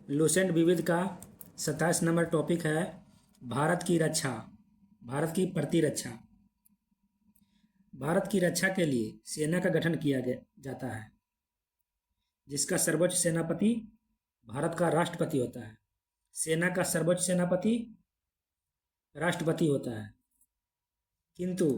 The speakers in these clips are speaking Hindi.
लुसेंट विविध का 27 नंबर टॉपिक है भारत की रक्षा, भारत की प्रतिरक्षा। भारत की रक्षा के लिए सेना का गठन किया जाता है, जिसका सर्वोच्च सेनापति भारत का राष्ट्रपति होता है। सेना का सर्वोच्च सेनापति राष्ट्रपति होता है, किंतु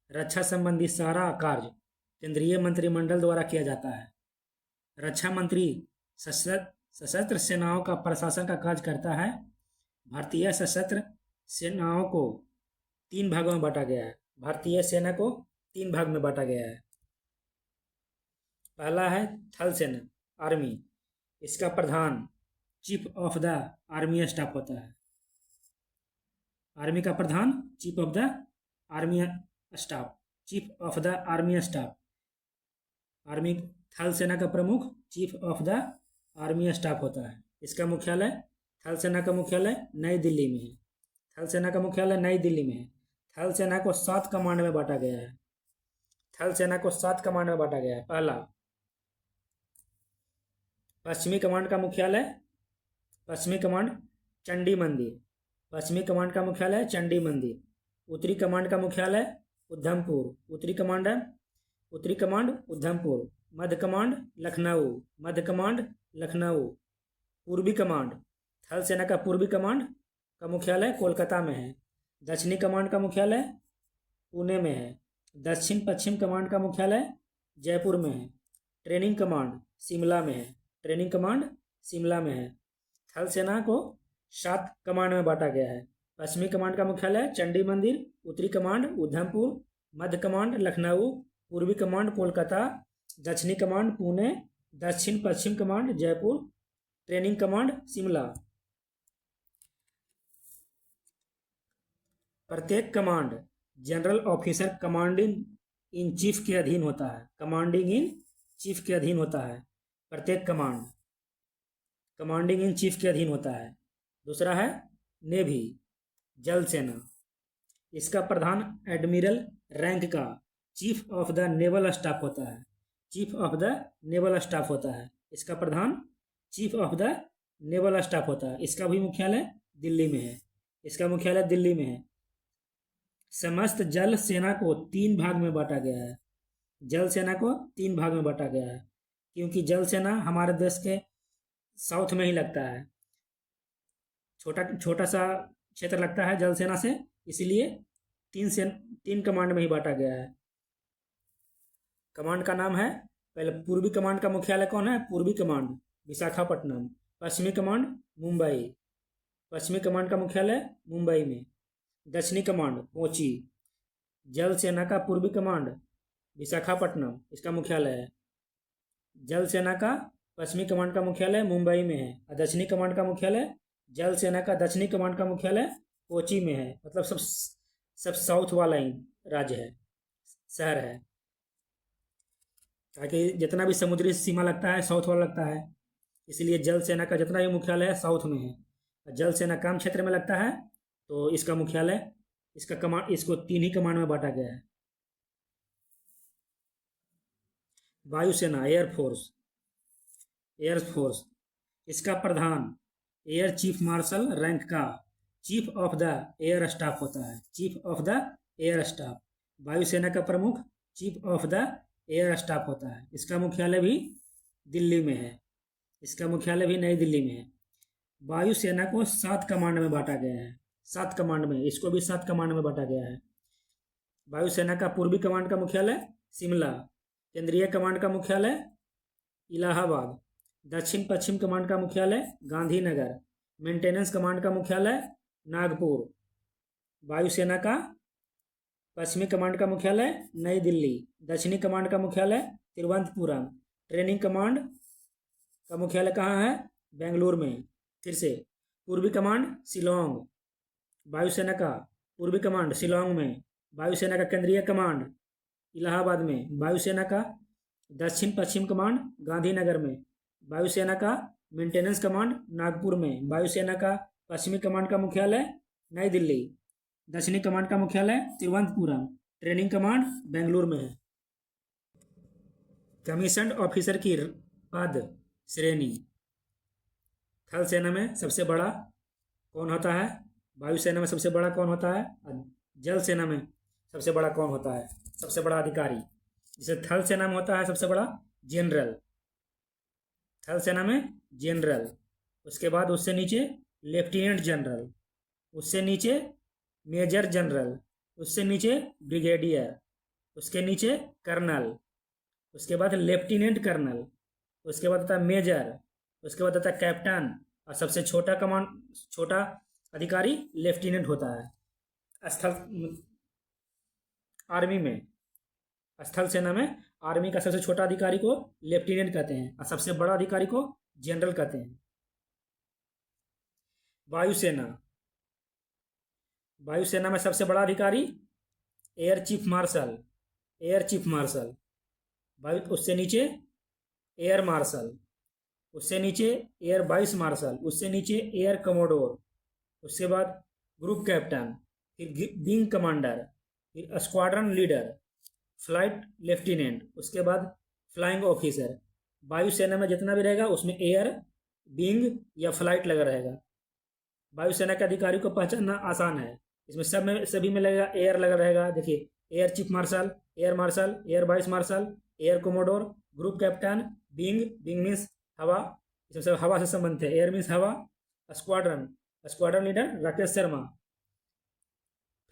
रक्षा संबंधी सारा कार्य केंद्रीय मंत्रिमंडल द्वारा किया जाता है। रक्षा मंत्री सशस्त्र सेनाओं का प्रशासन का कार्य करता है। भारतीय सशस्त्र सेनाओं को 3 भागों में बांटा गया है। भारतीय सेना को 3 भाग में बांटा गया है। पहला है थल सेना, आर्मी। इसका प्रधान chief of the army staff होता है। आर्मी का प्रधान chief of the army staff, chief of the army staff. Army थल सेना का प्रमुख chief of the army staff होता है। इसका मुख्यालय, थल सेना का मुख्यालय नई दिल्ली में है। थल सेना का मुख्यालय नई दिल्ली में है। थल सेना को 7 कमांड में बांटा गया है। थल सेना को 7 कमांड में बांटा गया है। पहला, पश्चिमी कमांड का मुख्यालय, पश्चिमी कमांड चंडी मंदिर। पश्चिमी कमांड का मुख्यालय चंडी मंदिर। उत्तरी कमांड का मुख्यालय उधमपुर। उत्तरी कमांड उधमपुर। मध्य कमांड लखनऊ। मध्य कमांड लखनऊ। पूर्वी कमांड, थल सेना का पूर्वी कमांड का मुख्यालय कोलकाता में है। दक्षिणी कमांड का मुख्यालय पुणे में है। दक्षिण पश्चिम कमांड का मुख्यालय जयपुर में है। ट्रेनिंग कमांड शिमला में है। ट्रेनिंग कमांड शिमला में है। थल सेना को 7 कमांड में बांटा गया है। पश्चिमी कमांड का मुख्यालय चंडी मंदिर। उत्तरी कमांड उधमपुर। मध्य कमांड लखनऊ। पूर्वी कमांड कोलकाता। दक्षिणी कमांड पुणे। दक्षिण पश्चिम command Jaipur. Training command Shimla. प्रत्येक command general officer commanding in chief के अधीन होता है। कमांडिंग इन चीफ के अधीन होता है। प्रत्येक कमांड कमांडिंग इन चीफ के अधीन होता है। दूसरा है नेवी, जल सेना। इसका प्रधान एडमिरल रैंक का chief of the naval staff होता है। Chief of the naval staff होता है। इसका प्रधान chief of the naval staff होता है। इसका भी मुख्यालय दिल्ली में है। इसका मुख्यालय दिल्ली में है। समस्त जल सेना को 3 भाग में बांटा गया है। जल सेना को 3 भाग में बांटा गया है, क्योंकि जल सेना हमारे देश के साउथ में ही लगता है। छोटा सा क्षेत्र लगता है जल सेना से, इसलिए 3 कमांड में ही बांटा गया है। कमांड का नाम है, पहले पूर्वी कमांड का मुख्यालय कौन है? पूर्वी कमांड विशाखापट्टनम। पश्चिमी कमांड मुंबई। पश्चिमी कमांड का मुख्यालय मुंबई में। दक्षिणी कमांड कोची। जल सेना का पूर्वी कमांड विशाखापट्टनम, इसका मुख्यालय है। जल सेना का पश्चिमी कमांड का मुख्यालय मुंबई में है और दक्षिणी कमांड का मुख्यालय, जल सेना का दक्षिणी कमांड का मुख्यालय कोची में है। मतलब सब साउथ वाला ही राज्य है, शहर है, ताकि जितना भी समुद्री सीमा लगता है साउथ वाला लगता है, इसलिए जल सेना का जितना भी मुख्यालय है साउथ में है। जल सेना कम क्षेत्र में लगता है, तो इसका मुख्यालय, इसका कमांड, इसको 3 ही कमांड में बांटा गया है। वायुसेना, एयरफोर्स। एयरफोर्स, इसका प्रधान एयर चीफ मार्शल रैंक का chief of the air staff होता है। Chief of the air staff. वायुसेना का प्रमुख chief of the air staff होता है। इसका मुख्यालय भी दिल्ली में है। इसका मुख्यालय भी नई दिल्ली में है। वायुसेना को 7 कमांड में बांटा गया है। 7 कमांड में, इसको भी 7 कमांड में बांटा गया है। वायुसेना का पूर्वी कमांड का मुख्यालय शिमला। केंद्रीय कमांड का मुख्यालय इलाहाबाद। दक्षिण पश्चिम कमांड का मुख्यालय गांधीनगर। मेंटेनेंस कमांड का मुख्यालय नागपुर। वायुसेना का पश्चिमी कमांड का मुख्यालय नई दिल्ली। दक्षिणी कमांड का मुख्यालय तिरुवनंतपुरम। ट्रेनिंग कमांड का मुख्यालय कहाँ है? बेंगलुरु में। फिर से, पूर्वी कमांड शिलोंग। वायुसेना का पूर्वी कमांड शिलोंग में। वायुसेना का केंद्रीय कमांड इलाहाबाद में। वायुसेना का दक्षिण पश्चिम कमांड गांधीनगर में। वायुसेना का मेंटेनेंस कमांड नागपुर में। वायुसेना का पश्चिमी कमांड का मुख्यालय नई दिल्ली। दक्षिणी कमांड का मुख्यालय तिरुवनंतपुरम। ट्रेनिंग कमांड बेंगलुरु में है। कमीशन्ड ऑफिसर की पद श्रेणी। थल सेना में सबसे बड़ा कौन होता है? वायुसेना में सबसे बड़ा कौन होता है? और जल सेना में सबसे बड़ा कौन होता है? सबसे बड़ा अधिकारी जिसे थल सेना में होता है सबसे बड़ा जनरल, थल सेना में जनरल। उसके बाद उससे नीचे लेफ्टिनेंट जनरल, उससे नीचे मेजर जनरल, उससे नीचे ब्रिगेडियर, उसके नीचे कर्नल, उसके बाद लेफ्टिनेंट कर्नल, उसके बाद आता है मेजर, उसके बाद आता है कैप्टन, और सबसे छोटा अधिकारी लेफ्टिनेंट होता है। स्थल आर्मी में, स्थल सेना में आर्मी का सबसे छोटा अधिकारी को लेफ्टिनेंट कहते हैं और सबसे बड़ा अधिकारी को जनरल कहते हैं। वायुसेना, वायुसेना में सबसे बड़ा अधिकारी air chief marshal, air chief marshal. वायु उससे नीचे एयर मार्शल, उससे नीचे एयर वाइस मार्शल, उससे नीचे एयर कमोडोर, उसके बाद ग्रुप कैप्टन, फिर विंग कमांडर, फिर स्क्वाड्रन लीडर, फ्लाइट लेफ्टिनेंट, उसके बाद फ्लाइंग ऑफिसर। वायुसेना में जितना भी रहेगा उसमें एयर, विंग या फ्लाइट लगा रहेगा। वायुसेना के अधिकारी को पहचानना आसान है, इसमें सभी में लगेगा एयर लगा रहेगा। देखिए, air chief marshal, air vice marshal, air commodore, group captain, wing, wing means हवा, इसमें सब हवा से संबंधित है, एयर मीन्स हवा। Squadron, squadron leader Rakesh Sharma.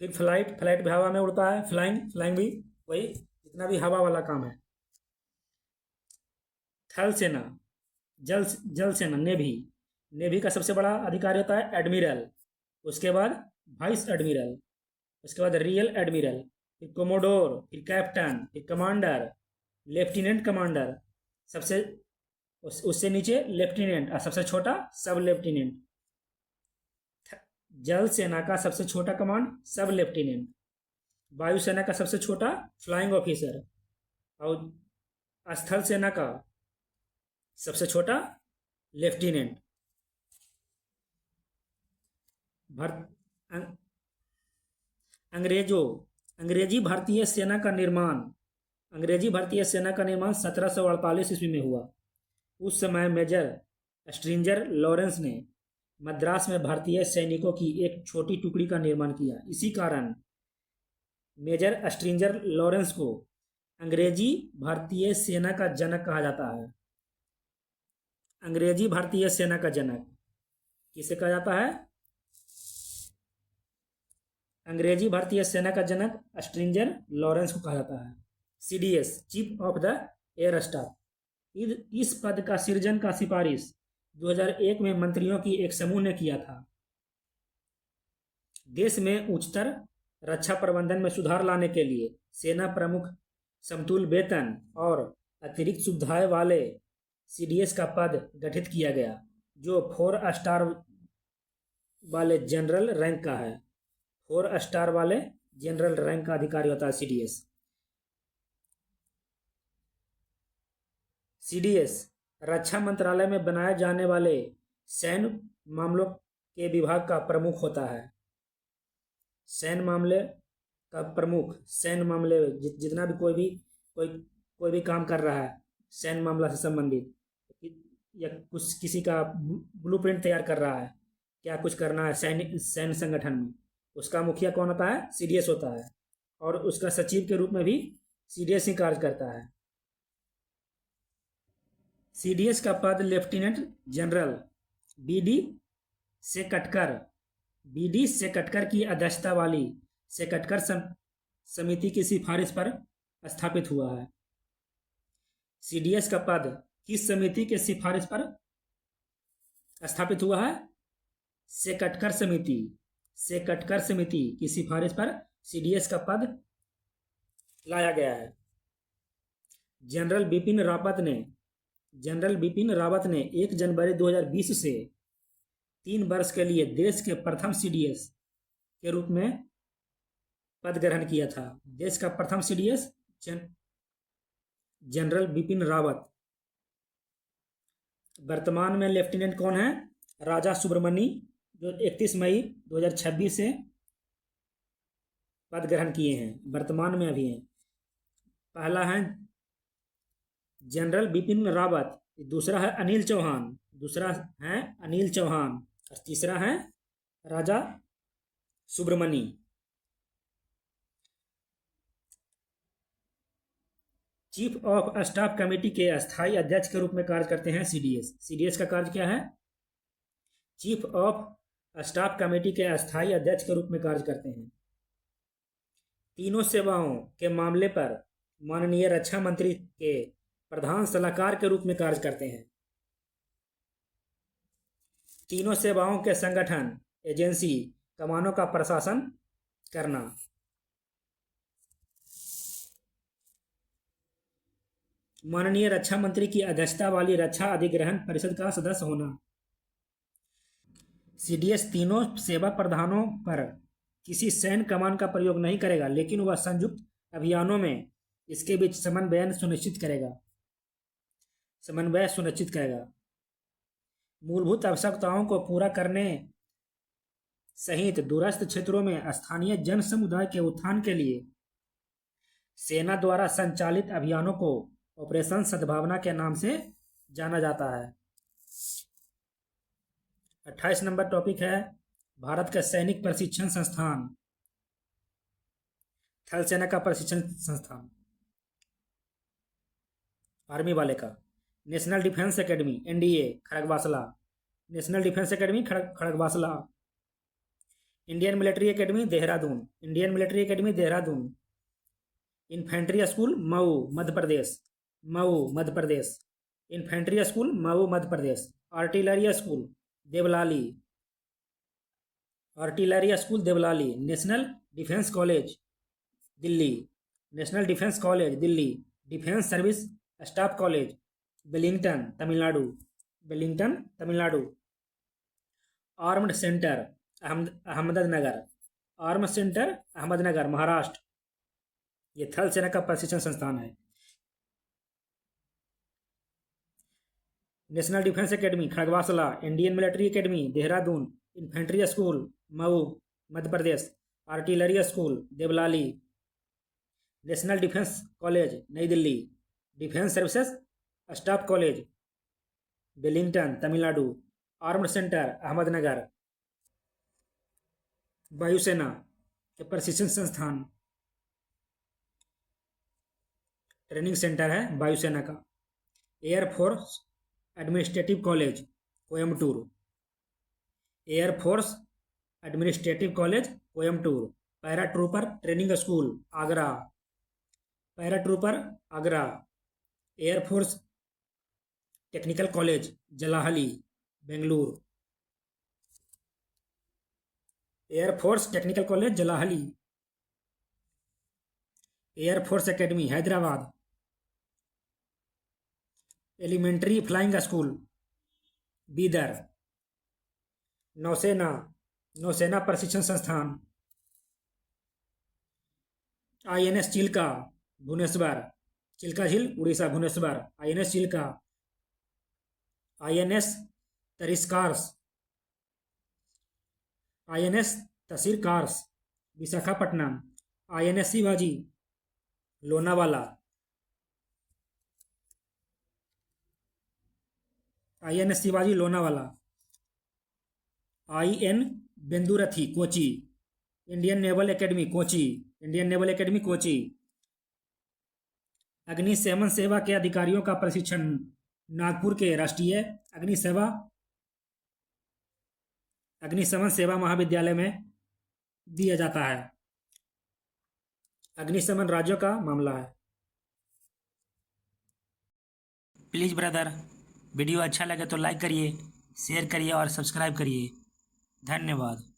फिर फ्लाइट, फ्लाइट भी हवा में उड़ता है, फ्लाइंग, फ्लाइंग भी वही, जितना भी हवा वाला काम है। थल सेना, जल जल सेना, नेवी, नेवी का सबसे बड़ा अधिकारी होता है एडमिरल, उसके बाद वाइस एडमिरल, उसके बाद रियल एडमिरल, फिर कोमोडोर, फिर कैप्टन, फिर कमांडर, लेफ्टिनेंट कमांडर, सबसे उससे नीचे लेफ्टिनेंट और सबसे छोटा सब लेफ्टिनेंट। जल सेना का सबसे छोटा कमांड सब लेफ्टिनेंट, वायुसेना का सबसे छोटा फ्लाइंग ऑफिसर, और स्थल सेना का सबसे छोटा लेफ्टिनेंट। अंग्रेजी भारतीय सेना का निर्माण, अंग्रेजी भारतीय सेना का निर्माण 1748 ईस्वी में हुआ। उस समय मेजर स्ट्रिंजर लॉरेंस ने मद्रास में भारतीय सैनिकों की एक छोटी टुकड़ी का निर्माण किया। इसी कारण मेजर स्ट्रिंजर लॉरेंस को अंग्रेजी भारतीय सेना का जनक कहा जाता है। अंग्रेजी भारतीय सेना का जनक किसे कहा जाता है? अंग्रेजी भारतीय सेना का जनक स्ट्रिंजर लॉरेंस को कहा जाता है। CDS, chief of the air staff, इस पद का सृजन का सिफारिश 2001 में मंत्रियों की एक समूह ने किया था। देश में उच्चतर रक्षा प्रबंधन में सुधार लाने के लिए सेना प्रमुख, समतुल वेतन और अतिरिक्त सुविधाएं वाले सीडीएस का पद गठित किया गया, जो 4 स्टार वाले जनरल रैंक का है। 4 स्टार वाले जनरल रैंक का अधिकारी होता है सीडीएस। सीडीएस रक्षा मंत्रालय में बनाए जाने वाले सैन्य मामलों के विभाग का प्रमुख होता है। सैन्य मामले का प्रमुख, सैन्य मामले जितना भी कोई भी काम कर रहा है सैन्य मामला से संबंधित, या कुछ किसी का ब्लूप्रिंट तैयार कर रहा है, क्या कुछ करना है सैन्य संगठन में, उसका मुखिया कौन होता है? सीडीएस होता है, और उसका सचिव के रूप में भी सीडीएस ही कार्य करता है। सीडीएस का पद लेफ्टिनेंट जनरल बीडी सेकटकर की अध्यक्षता वाली सेकटकर समिति की सिफारिश पर स्थापित हुआ है। सीडीएस का पद किस समिति के सिफारिश पर स्थापित हुआ है? सेकटकर समिति की सिफारिश पर सीडीएस का पद लाया गया है। जनरल बिपिन रावत ने 1 जनवरी 2020 से 3 वर्ष के लिए देश के प्रथम सीडीएस के रूप में पद ग्रहण किया था। देश का प्रथम सीडीएस जनरल बिपिन रावत। वर्तमान में लेफ्टिनेंट कौन है? राजा सुब्रमणी, जो 31 मई 2026 से पद ग्रहण किए हैं, वर्तमान में अभी हैं। पहला है जनरल बिपिन रावत, दूसरा है अनिल चौहान, दूसरा है अनिल चौहान और तीसरा है Raja Subramani. Chief of staff committee के अस्थायी अध्यक्ष के रूप में कार्य करते हैं सीडीएस। सीडीएस का कार्य क्या है? चीफ ऑफ स्टाफ कमेटी के अस्थायी अध्यक्ष के रूप में कार्य करते हैं। तीनों सेवाओं के मामले पर माननीय रक्षा मंत्री के प्रधान सलाहकार के रूप में कार्य करते हैं। तीनों सेवाओं के संगठन, एजेंसी, कमानों का प्रशासन करना। माननीय रक्षा मंत्री की अध्यक्षता वाली रक्षा अधिग्रहण परिषद का सदस्य होना। सीडीएस तीनों सेवा प्रधानों पर किसी सैन्य कमान का प्रयोग नहीं करेगा, लेकिन वह संयुक्त अभियानों में इसके बीच समन्वय सुनिश्चित करेगा। मूलभूत आवश्यकताओं को पूरा करने सहित दूरस्थ क्षेत्रों में स्थानीय जन समुदाय के उत्थान के लिए सेना द्वारा संचालित अभियानों को ऑपरेशन सद्भावना के नाम से जाना जाता है। 28 नंबर टॉपिक है भारत का सैनिक प्रशिक्षण संस्थान, थल सेना का प्रशिक्षण संस्थान आर्मी वाले का। National defence academy NDA Khadakwasla, national defence academy Khadakwasla. Indian military academy Dehradun. Infantry school Mhow Madhya Pradesh. Infantry school Mhow Madhya Pradesh. Artillery school Devlali. National defence college Delhi. Defence service staff college Wellington Tamil Nadu. Armoured centre Ahmednagar Maharashtra. ये थल सेना का प्रशिक्षण संस्थान है। National defence academy Khadakwasla, Indian military academy Dehradun, infantry school Mhow Madhya Pradesh, artillery school Devlali, national defence college नई Delhi, defence services staff college Wellington Tamil Nadu, armoured centre Ahmednagar. वायुसेना के प्रशिक्षण संस्थान ट्रेनिंग सेंटर है वायुसेना का। Air Force administrative college Coimbatore. Paratrooper training school Agra. Air Force technical college Jalahalli Bengaluru. Air Force academy Hyderabad. Elementary flying school Bidar. नौसेना प्रशिक्षण संस्थान INS चिल्का भुवनेश्वर, चिल्का झील उड़ीसा भुवनेश्वर। INS चिल्का, INS तसीरकार्स Visakhapatnam. INS Shivaji Lonavala. IN Venduruthy Kochi. Indian naval academy Kochi. अग्निशमन सेवा के अधिकारियों का प्रशिक्षण नागपुर के राष्ट्रीय अग्निशमन सेवा महाविद्यालय में दिया जाता है। अग्निशमन राज्यों का मामला है। प्लीज़ ब्रदर, वीडियो अच्छा लगे तो लाइक करिए, शेयर करिए और सब्सक्राइब करिए। धन्यवाद।